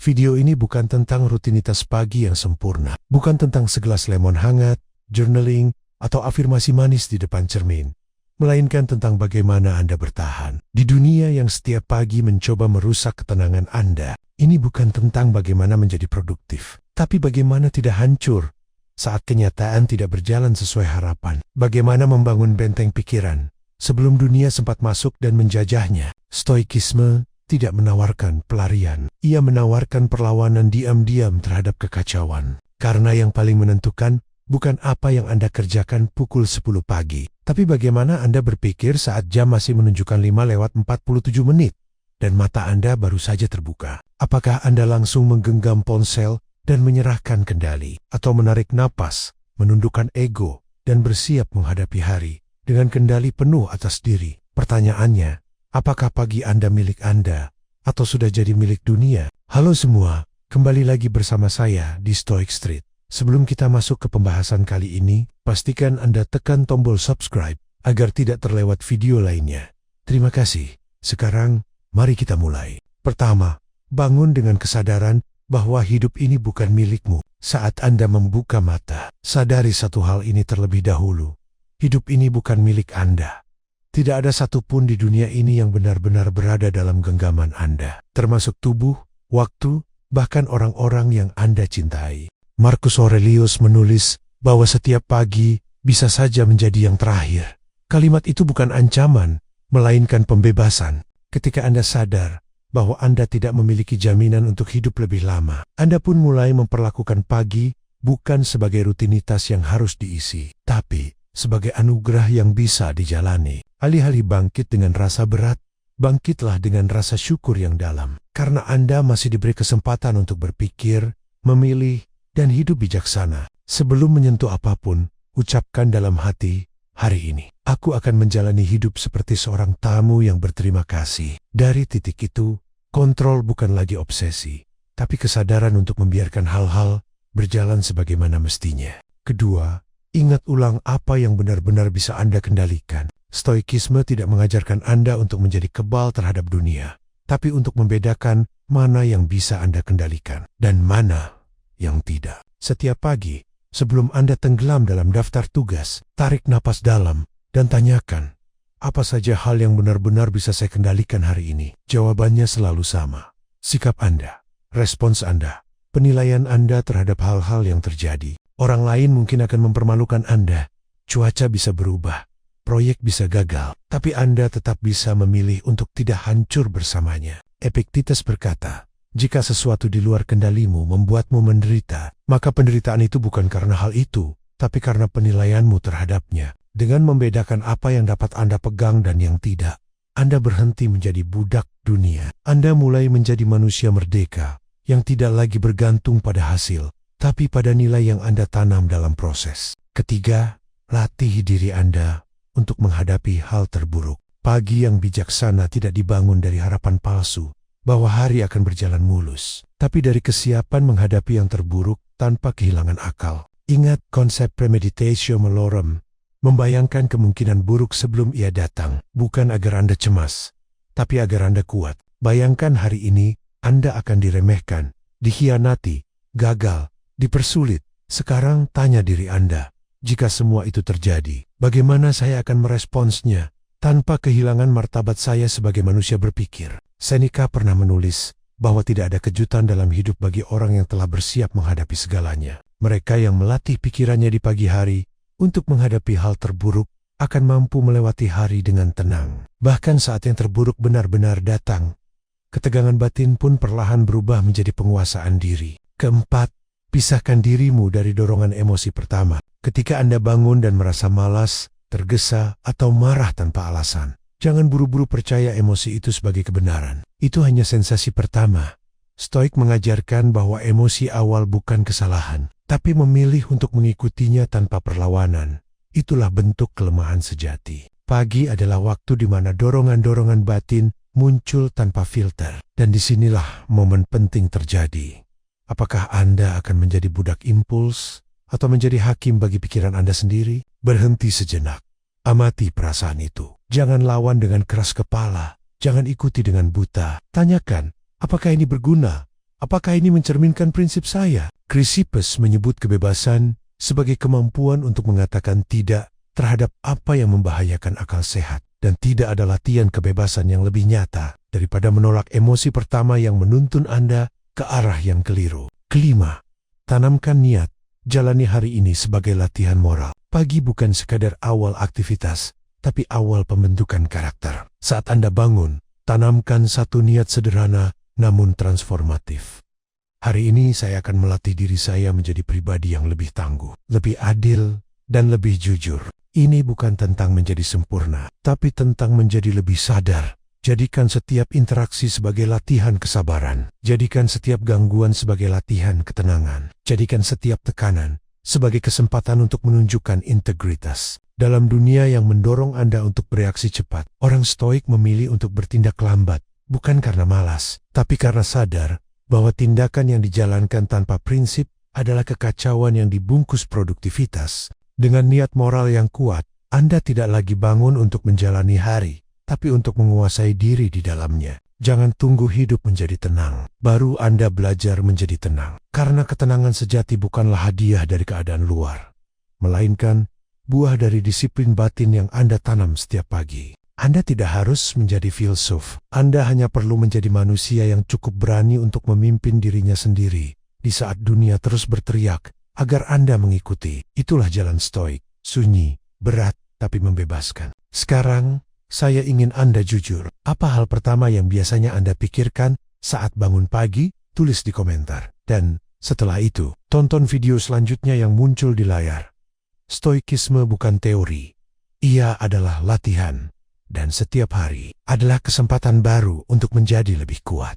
Video ini bukan tentang rutinitas pagi yang sempurna, bukan tentang segelas lemon hangat, journaling, atau afirmasi manis di depan cermin, melainkan tentang bagaimana Anda bertahan di dunia yang setiap pagi mencoba merusak ketenangan Anda. Ini bukan tentang bagaimana menjadi produktif, tapi bagaimana tidak hancur saat kenyataan tidak berjalan sesuai harapan. Bagaimana membangun benteng pikiran sebelum dunia sempat masuk dan menjajahnya. Stoikisme tidak menawarkan pelarian. Ia menawarkan perlawanan diam-diam terhadap kekacauan. Karena yang paling menentukan bukan apa yang Anda kerjakan pukul 10 pagi, tapi bagaimana Anda berpikir saat jam masih menunjukkan 5:47 menit dan mata Anda baru saja terbuka. Apakah Anda langsung menggenggam ponsel dan menyerahkan kendali, atau menarik napas, menundukkan ego, dan bersiap menghadapi hari dengan kendali penuh atas diri? Pertanyaannya, apakah pagi Anda milik Anda, atau sudah jadi milik dunia? Halo semua, kembali lagi bersama saya di Stoic Street. Sebelum kita masuk ke pembahasan kali ini, pastikan Anda tekan tombol subscribe agar tidak terlewat video lainnya. Terima kasih. Sekarang, mari kita mulai. Pertama, bangun dengan kesadaran bahwa hidup ini bukan milikmu. Saat Anda membuka mata, sadari satu hal ini terlebih dahulu. Hidup ini bukan milik Anda. Tidak ada satupun di dunia ini yang benar-benar berada dalam genggaman Anda, termasuk tubuh, waktu, bahkan orang-orang yang Anda cintai. Marcus Aurelius menulis bahwa setiap pagi bisa saja menjadi yang terakhir. Kalimat itu bukan ancaman, melainkan pembebasan. Ketika Anda sadar bahwa Anda tidak memiliki jaminan untuk hidup lebih lama, Anda pun mulai memperlakukan pagi bukan sebagai rutinitas yang harus diisi, tapi sebagai anugerah yang bisa dijalani. Alih-alih bangkit dengan rasa berat, bangkitlah dengan rasa syukur yang dalam. Karena Anda masih diberi kesempatan untuk berpikir, memilih, dan hidup bijaksana. Sebelum menyentuh apapun, ucapkan dalam hati, hari ini aku akan menjalani hidup seperti seorang tamu yang berterima kasih. Dari titik itu, kontrol bukan lagi obsesi, tapi kesadaran untuk membiarkan hal-hal berjalan sebagaimana mestinya. Kedua, ingat ulang apa yang benar-benar bisa Anda kendalikan. Stoikisme tidak mengajarkan Anda untuk menjadi kebal terhadap dunia, tapi untuk membedakan mana yang bisa Anda kendalikan dan mana yang tidak. Setiap pagi, sebelum Anda tenggelam dalam daftar tugas, tarik napas dalam dan tanyakan, apa saja hal yang benar-benar bisa saya kendalikan hari ini? Jawabannya selalu sama. Sikap Anda, respons Anda, penilaian Anda terhadap hal-hal yang terjadi. Orang lain mungkin akan mempermalukan Anda, cuaca bisa berubah, proyek bisa gagal, tapi Anda tetap bisa memilih untuk tidak hancur bersamanya. Epictetus berkata, jika sesuatu di luar kendalimu membuatmu menderita, maka penderitaan itu bukan karena hal itu, tapi karena penilaianmu terhadapnya. Dengan membedakan apa yang dapat Anda pegang dan yang tidak, Anda berhenti menjadi budak dunia. Anda mulai menjadi manusia merdeka, yang tidak lagi bergantung pada hasil, tapi pada nilai yang Anda tanam dalam proses. Ketiga, latih diri Anda untuk menghadapi hal terburuk. Pagi yang bijaksana tidak dibangun dari harapan palsu bahwa hari akan berjalan mulus, tapi dari kesiapan menghadapi yang terburuk tanpa kehilangan akal. Ingat konsep premeditatio malorum, membayangkan kemungkinan buruk sebelum ia datang, bukan agar Anda cemas, tapi agar Anda kuat. Bayangkan hari ini Anda akan diremehkan, dikhianati, gagal, dipersulit. Sekarang tanya diri Anda, jika semua itu terjadi, bagaimana saya akan meresponsnya tanpa kehilangan martabat saya sebagai manusia berpikir? Seneca pernah menulis bahwa tidak ada kejutan dalam hidup bagi orang yang telah bersiap menghadapi segalanya. Mereka yang melatih pikirannya di pagi hari untuk menghadapi hal terburuk akan mampu melewati hari dengan tenang. Bahkan saat yang terburuk benar-benar datang, ketegangan batin pun perlahan berubah menjadi penguasaan diri. Keempat, pisahkan dirimu dari dorongan emosi pertama. Ketika Anda bangun dan merasa malas, tergesa, atau marah tanpa alasan, jangan buru-buru percaya emosi itu sebagai kebenaran. Itu hanya sensasi pertama. Stoik mengajarkan bahwa emosi awal bukan kesalahan, tapi memilih untuk mengikutinya tanpa perlawanan. Itulah bentuk kelemahan sejati. Pagi adalah waktu di mana dorongan-dorongan batin muncul tanpa filter. Dan disinilah momen penting terjadi. Apakah Anda akan menjadi budak impuls atau menjadi hakim bagi pikiran Anda sendiri? Berhenti sejenak. Amati perasaan itu. Jangan lawan dengan keras kepala. Jangan ikuti dengan buta. Tanyakan, apakah ini berguna? Apakah ini mencerminkan prinsip saya? Chrysippus menyebut kebebasan sebagai kemampuan untuk mengatakan tidak terhadap apa yang membahayakan akal sehat. Dan tidak ada latihan kebebasan yang lebih nyata daripada menolak emosi pertama yang menuntun Anda ke arah yang keliru. Kelima, tanamkan niat. Jalani hari ini sebagai latihan moral. Pagi bukan sekadar awal aktivitas, tapi awal pembentukan karakter. Saat Anda bangun, tanamkan satu niat sederhana namun transformatif. Hari ini saya akan melatih diri saya menjadi pribadi yang lebih tangguh, lebih adil, dan lebih jujur. Ini bukan tentang menjadi sempurna, tapi tentang menjadi lebih sadar. Jadikan setiap interaksi sebagai latihan kesabaran. Jadikan setiap gangguan sebagai latihan ketenangan. Jadikan setiap tekanan sebagai kesempatan untuk menunjukkan integritas. Dalam dunia yang mendorong Anda untuk bereaksi cepat, orang stoik memilih untuk bertindak lambat, bukan karena malas, tapi karena sadar bahwa tindakan yang dijalankan tanpa prinsip adalah kekacauan yang dibungkus produktivitas. Dengan niat moral yang kuat, Anda tidak lagi bangun untuk menjalani hari, tapi untuk menguasai diri di dalamnya. Jangan tunggu hidup menjadi tenang, baru Anda belajar menjadi tenang. Karena ketenangan sejati bukanlah hadiah dari keadaan luar, melainkan buah dari disiplin batin yang Anda tanam setiap pagi. Anda tidak harus menjadi filsuf. Anda hanya perlu menjadi manusia yang cukup berani untuk memimpin dirinya sendiri di saat dunia terus berteriak agar Anda mengikuti. Itulah jalan stoik, sunyi, berat, tapi membebaskan. Sekarang, saya ingin Anda jujur. Apa hal pertama yang biasanya Anda pikirkan saat bangun pagi? Tulis di komentar. Dan setelah itu, tonton video selanjutnya yang muncul di layar. Stoikisme bukan teori. Ia adalah latihan. Dan setiap hari adalah kesempatan baru untuk menjadi lebih kuat.